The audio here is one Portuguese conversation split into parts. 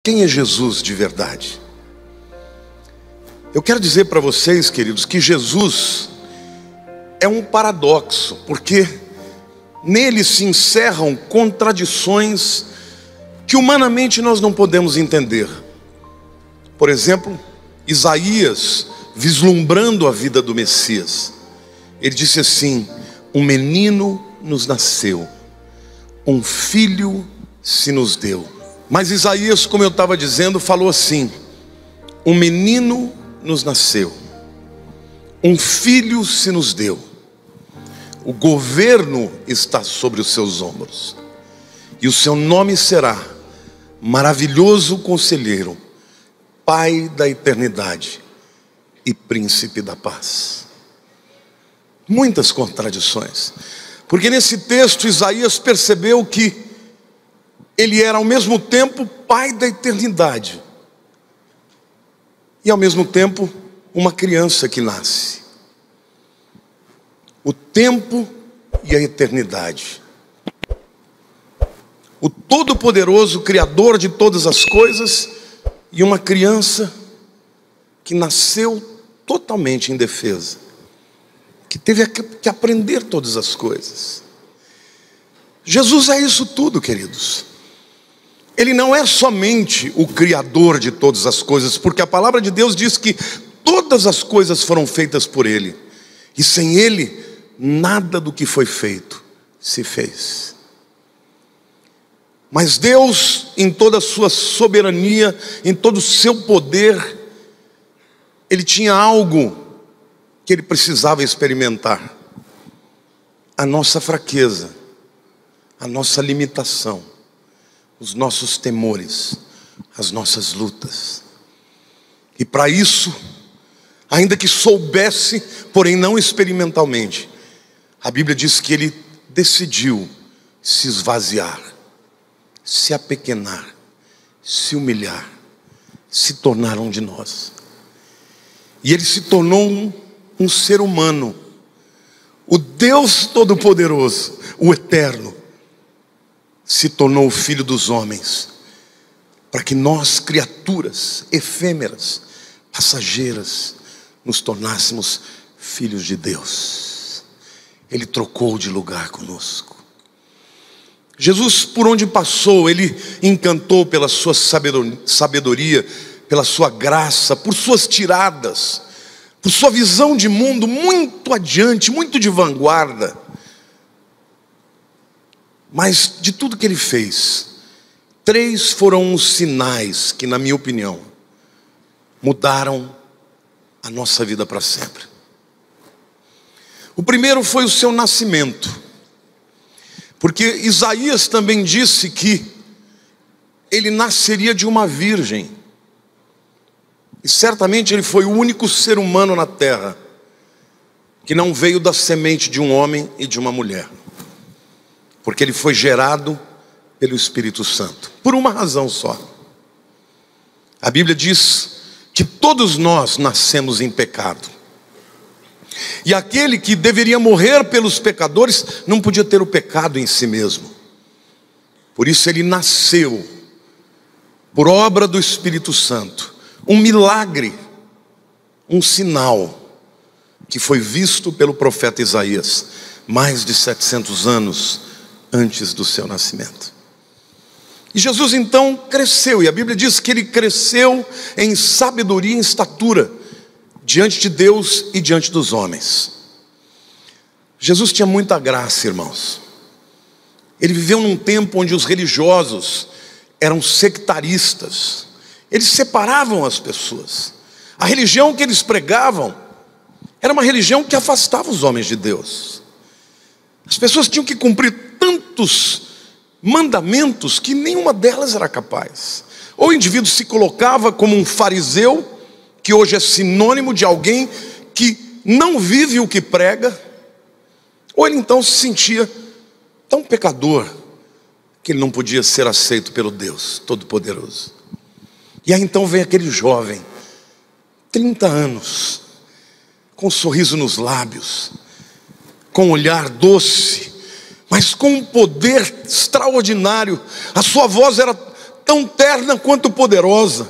Quem é Jesus de verdade? Eu quero dizer para vocês, queridos, que Jesus é um paradoxo, porque nele se encerram contradições que humanamente nós não podemos entender. Por exemplo, Isaías, vislumbrando a vida do Messias, ele disse assim: um menino nos nasceu, um filho se nos deu. Mas Isaías, como eu estava dizendo, falou assim: um menino nos nasceu, um filho se nos deu, o governo está sobre os seus ombros, e o seu nome será Maravilhoso Conselheiro, Pai da Eternidade e Príncipe da Paz. Muitas contradições, porque nesse texto Isaías percebeu que ele era ao mesmo tempo Pai da eternidade e ao mesmo tempo uma criança que nasce. O tempo e a eternidade. O Todo-Poderoso, Criador de todas as coisas, e uma criança que nasceu totalmente indefesa, que teve que aprender todas as coisas. Jesus é isso tudo, queridos. Ele não é somente o Criador de todas as coisas, porque a palavra de Deus diz que todas as coisas foram feitas por Ele, e sem Ele, nada do que foi feito se fez. Mas Deus, em toda a sua soberania, em todo o seu poder, Ele tinha algo que Ele precisava experimentar: a nossa fraqueza, a nossa limitação, os nossos temores, as nossas lutas. E para isso, ainda que soubesse, porém não experimentalmente, a Bíblia diz que Ele decidiu se esvaziar, se apequenar, se humilhar, se tornar um de nós. E Ele se tornou um ser humano. O Deus Todo-Poderoso, o Eterno, se tornou o Filho dos homens, para que nós, criaturas efêmeras, passageiras, nos tornássemos filhos de Deus. Ele trocou de lugar conosco. Jesus, por onde passou, Ele encantou pela sua sabedoria, pela sua graça, por suas tiradas, por sua visão de mundo muito adiante, muito de vanguarda. Mas de tudo que Ele fez, 3 foram os sinais que, na minha opinião, mudaram a nossa vida para sempre. O primeiro foi o seu nascimento, porque Isaías também disse que Ele nasceria de uma virgem, e certamente Ele foi o único ser humano na terra que não veio da semente de um homem e de uma mulher, porque Ele foi gerado pelo Espírito Santo, por uma razão só. A Bíblia diz que todos nós nascemos em pecado, e aquele que deveria morrer pelos pecadores não podia ter o pecado em si mesmo. Por isso Ele nasceu por obra do Espírito Santo, um milagre, um sinal que foi visto pelo profeta Isaías mais de 700 anos antes do seu nascimento. E Jesus então cresceu, e a Bíblia diz que Ele cresceu em sabedoria e em estatura diante de Deus e diante dos homens. Jesus tinha muita graça, irmãos. Ele viveu num tempo onde os religiosos eram sectaristas. Eles separavam as pessoas. A religião que eles pregavam era uma religião que afastava os homens de Deus. As pessoas tinham que cumprir tantos mandamentos que nenhuma delas era capaz. Ou o indivíduo se colocava como um fariseu, que hoje é sinônimo de alguém que não vive o que prega, ou ele então se sentia tão pecador que ele não podia ser aceito pelo Deus Todo-Poderoso. E aí então vem aquele jovem, 30 anos, com um sorriso nos lábios, com um olhar doce, mas com um poder extraordinário. A sua voz era tão terna quanto poderosa.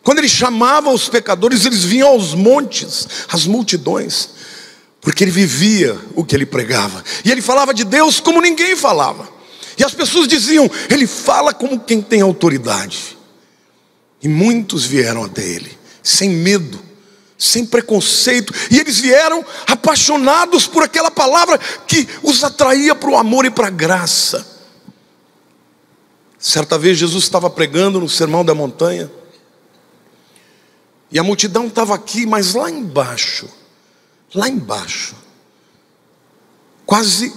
Quando ele chamava os pecadores, eles vinham aos montes, às multidões, porque ele vivia o que ele pregava. E ele falava de Deus como ninguém falava. E as pessoas diziam: ele fala como quem tem autoridade. E muitos vieram até ele, sem medo, sem preconceito. E eles vieram apaixonados por aquela palavra que os atraía para o amor e para a graça. Certa vez Jesus estava pregando no Sermão da Montanha. E a multidão estava aqui, mas lá embaixo, quase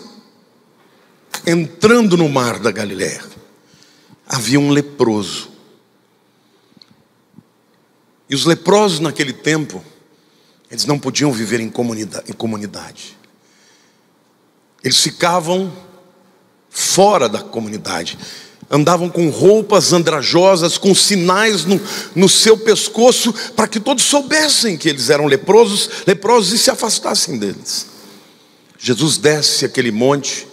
entrando no mar da Galileia, havia um leproso. E os leprosos naquele tempo, eles não podiam viver em comunidade. Eles ficavam fora da comunidade. Andavam com roupas andrajosas, com sinais no seu pescoço, para que todos soubessem que eles eram leprosos e se afastassem deles. Jesus desce aquele monte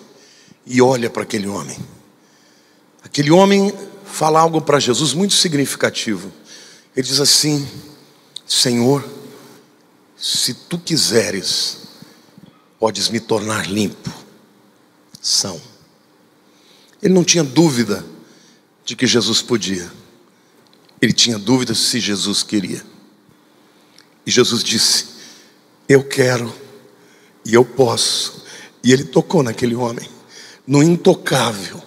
e olha para aquele homem. Aquele homem fala algo para Jesus muito significativo. Ele diz assim: Senhor, se tu quiseres, podes me tornar limpo, são. Ele não tinha dúvida de que Jesus podia. Ele tinha dúvida se Jesus queria. E Jesus disse: eu quero e eu posso. E ele tocou naquele homem, no intocável,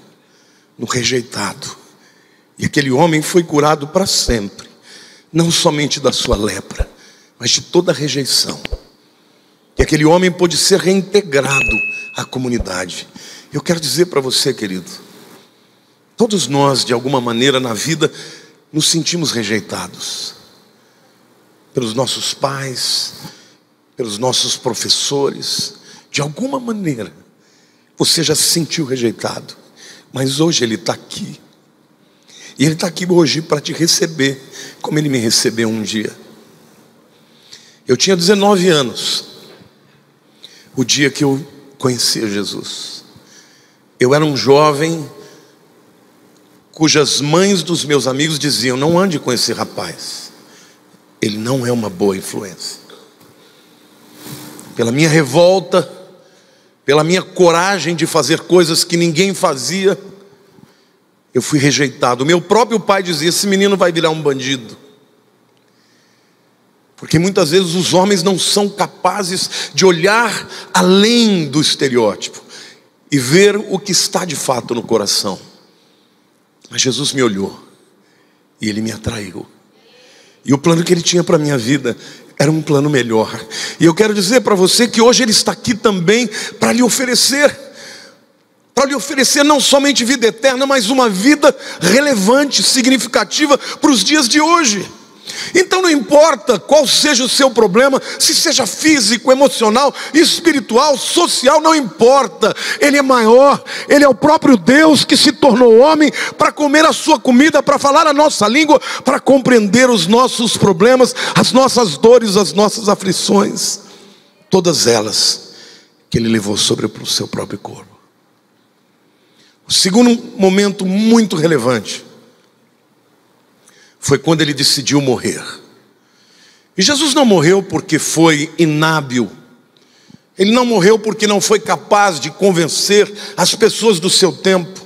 no rejeitado. E aquele homem foi curado para sempre, não somente da sua lepra, mas de toda a rejeição. E aquele homem pôde ser reintegrado à comunidade. Eu quero dizer para você, querido, todos nós, de alguma maneira na vida, nos sentimos rejeitados. Pelos nossos pais, pelos nossos professores. De alguma maneira, você já se sentiu rejeitado. Mas hoje Ele está aqui. E Ele está aqui hoje para te receber, como Ele me recebeu um dia. Eu tinha 19 anos, o dia que eu conhecia Jesus. Eu era um jovem cujas mães dos meus amigos diziam: não ande com esse rapaz, ele não é uma boa influência. Pela minha revolta, pela minha coragem de fazer coisas que ninguém fazia, eu fui rejeitado. Meu próprio pai dizia: esse menino vai virar um bandido. Porque muitas vezes os homens não são capazes de olhar além do estereótipo e ver o que está de fato no coração. Mas Jesus me olhou e Ele me atraiu. E o plano que Ele tinha para a minha vida era um plano melhor. E eu quero dizer para você que hoje Ele está aqui também para lhe oferecer não somente vida eterna, mas uma vida relevante, significativa para os dias de hoje. Então não importa qual seja o seu problema, se seja físico, emocional, espiritual, social, não importa. Ele é maior, Ele é o próprio Deus que se tornou homem para comer a sua comida, para falar a nossa língua, para compreender os nossos problemas, as nossas dores, as nossas aflições. Todas elas que Ele levou sobre o seu próprio corpo. O segundo momento muito relevante foi quando Ele decidiu morrer. E Jesus não morreu porque foi inábil. Ele não morreu porque não foi capaz de convencer as pessoas do seu tempo.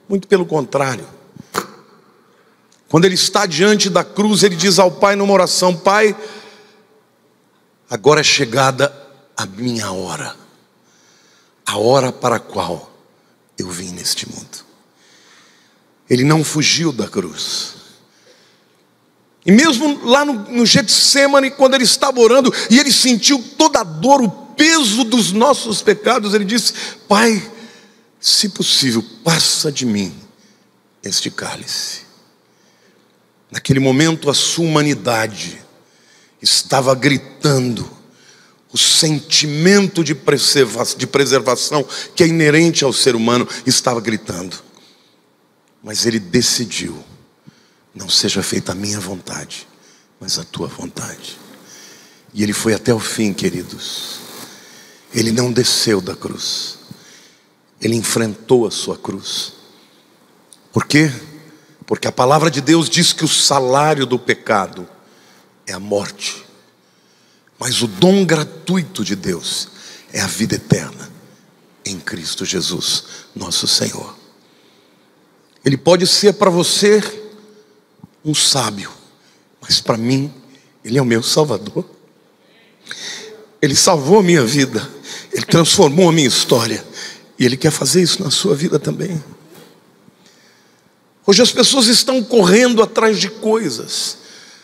Muito pelo contrário. Quando Ele está diante da cruz, Ele diz ao Pai numa oração: Pai, agora é chegada a minha hora. A hora para a qual eu vim neste mundo. Ele não fugiu da cruz. E mesmo lá no Getsemane, quando Ele estava orando e Ele sentiu toda a dor, o peso dos nossos pecados, Ele disse: Pai, se possível, passa de mim este cálice. Naquele momento a sua humanidade estava gritando, o sentimento de preservação que é inerente ao ser humano estava gritando. Mas Ele decidiu: não seja feita a minha vontade, mas a tua vontade. E Ele foi até o fim, queridos. Ele não desceu da cruz. Ele enfrentou a sua cruz. Por quê? Porque a palavra de Deus diz que o salário do pecado é a morte, mas o dom gratuito de Deus é a vida eterna em Cristo Jesus, nosso Senhor. Ele pode ser para você um sábio, mas para mim, Ele é o meu Salvador. Ele salvou a minha vida, Ele transformou a minha história, e Ele quer fazer isso na sua vida também. Hoje as pessoas estão correndo atrás de coisas,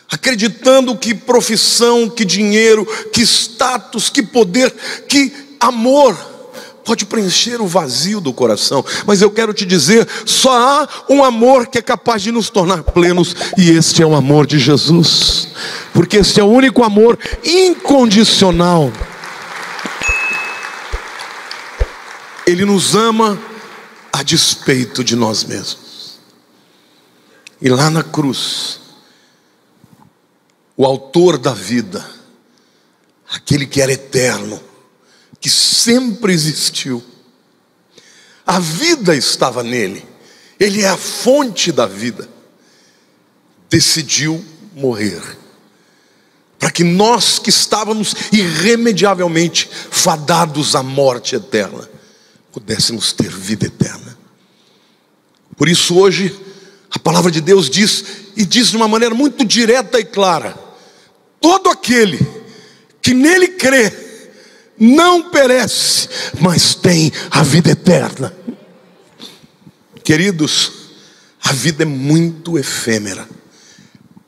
acreditando que profissão, que dinheiro, que status, que poder, que amor pode preencher o vazio do coração. Mas eu quero te dizer, só há um amor que é capaz de nos tornar plenos, e este é o amor de Jesus, porque este é o único amor incondicional. Ele nos ama a despeito de nós mesmos. E lá na cruz, o autor da vida, aquele que era eterno, que sempre existiu, a vida estava nele, ele é a fonte da vida, decidiu morrer, para que nós que estávamos irremediavelmente fadados à morte eterna, pudéssemos ter vida eterna. Por isso hoje, a palavra de Deus diz, e diz de uma maneira muito direta e clara: todo aquele que nele crê, não perece, mas tem a vida eterna. Queridos, a vida é muito efêmera,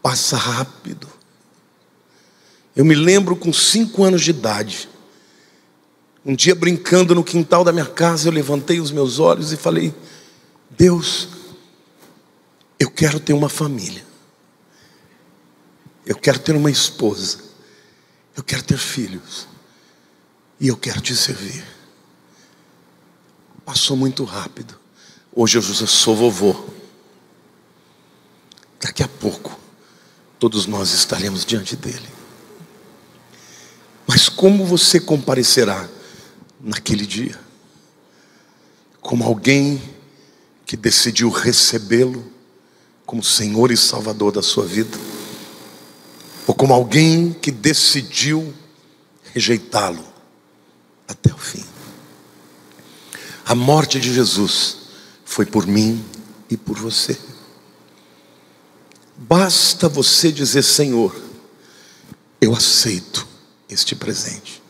passa rápido. Eu me lembro com 5 anos de idade, um dia brincando no quintal da minha casa, eu levantei os meus olhos e falei: Deus, eu quero ter uma família, eu quero ter uma esposa, eu quero ter filhos, e eu quero te servir. Passou muito rápido. Hoje eu já sou vovô. Daqui a pouco todos nós estaremos diante dele. Mas como você comparecerá naquele dia? Como alguém que decidiu recebê-lo como Senhor e Salvador da sua vida, ou como alguém que decidiu rejeitá-lo até o fim? A morte de Jesus foi por mim e por você. Basta você dizer: Senhor, eu aceito este presente.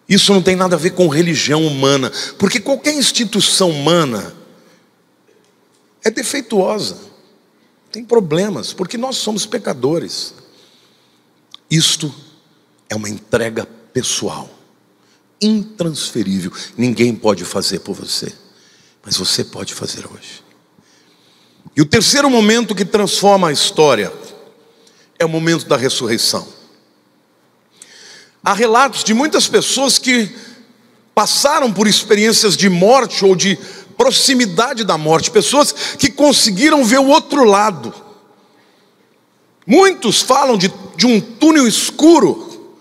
Isso não tem nada a ver com religião humana, porque qualquer instituição humana é defeituosa, tem problemas, porque nós somos pecadores. Isto é uma entrega pessoal, intransferível. Ninguém pode fazer por você, mas você pode fazer hoje. E o terceiro momento que transforma a história é o momento da ressurreição. Há relatos de muitas pessoas que passaram por experiências de morte ou de proximidade da morte, pessoas que conseguiram ver o outro lado. Muitos falam de um túnel escuro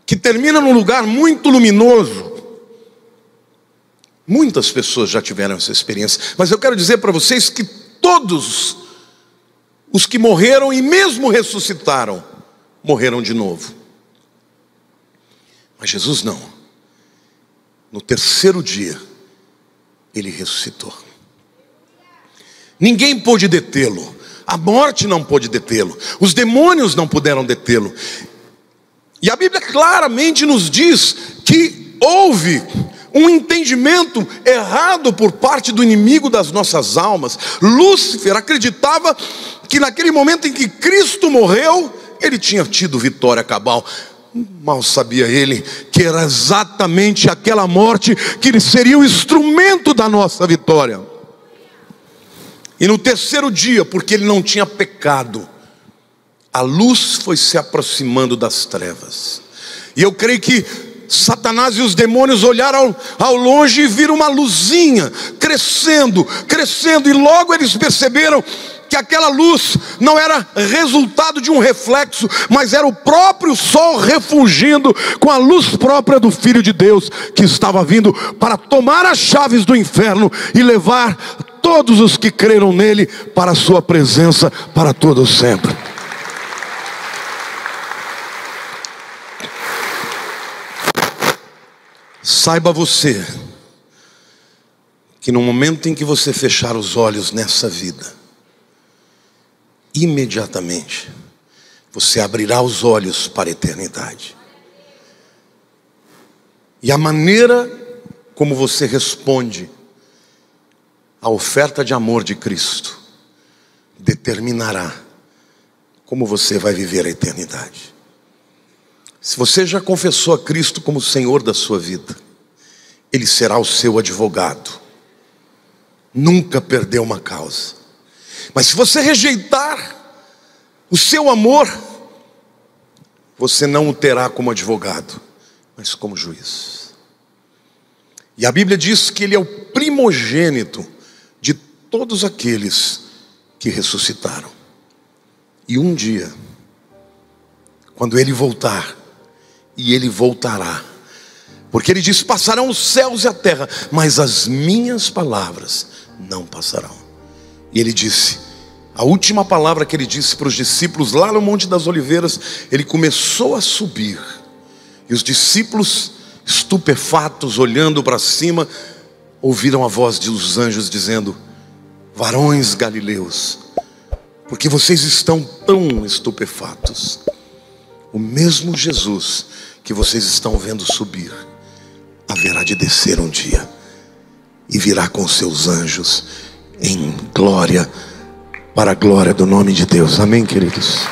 que termina num lugar muito luminoso. Muitas pessoas já tiveram essa experiência, mas eu quero dizer para vocês que todos os que morreram e mesmo ressuscitaram, morreram de novo. Mas Jesus não. No terceiro dia, Ele ressuscitou. Ninguém pôde detê-lo. A morte não pôde detê-lo. Os demônios não puderam detê-lo. E a Bíblia claramente nos diz que houve um entendimento errado por parte do inimigo das nossas almas. Lúcifer acreditava que naquele momento em que Cristo morreu, ele tinha tido vitória cabal. Mal sabia ele que era exatamente aquela morte que seria o instrumento da nossa vitória. E no terceiro dia, porque ele não tinha pecado, a luz foi se aproximando das trevas. E eu creio que Satanás e os demônios olharam ao longe e viram uma luzinha crescendo, crescendo, e logo eles perceberam que aquela luz não era resultado de um reflexo, mas era o próprio sol refulgindo com a luz própria do Filho de Deus, que estava vindo para tomar as chaves do inferno e levar todos os que creram nele para a sua presença para todo sempre. Saiba você que no momento em que você fechar os olhos nessa vida, imediatamente você abrirá os olhos para a eternidade. E a maneira como você responde à oferta de amor de Cristo determinará como você vai viver a eternidade. Se você já confessou a Cristo como Senhor da sua vida, Ele será o seu advogado. Nunca perdeu uma causa. Mas se você rejeitar o seu amor, você não o terá como advogado, mas como juiz. E a Bíblia diz que Ele é o primogênito de todos aqueles que ressuscitaram. E um dia, quando Ele voltar, e Ele voltará, porque Ele diz: passarão os céus e a terra, mas as minhas palavras não passarão. E Ele disse, a última palavra que Ele disse para os discípulos lá no Monte das Oliveiras, Ele começou a subir, e os discípulos, estupefatos, olhando para cima, ouviram a voz dos anjos dizendo: varões galileus, por que vocês estão tão estupefatos? O mesmo Jesus que vocês estão vendo subir, haverá de descer um dia, e virá com seus anjos em glória, para a glória do nome de Deus. Amém, queridos?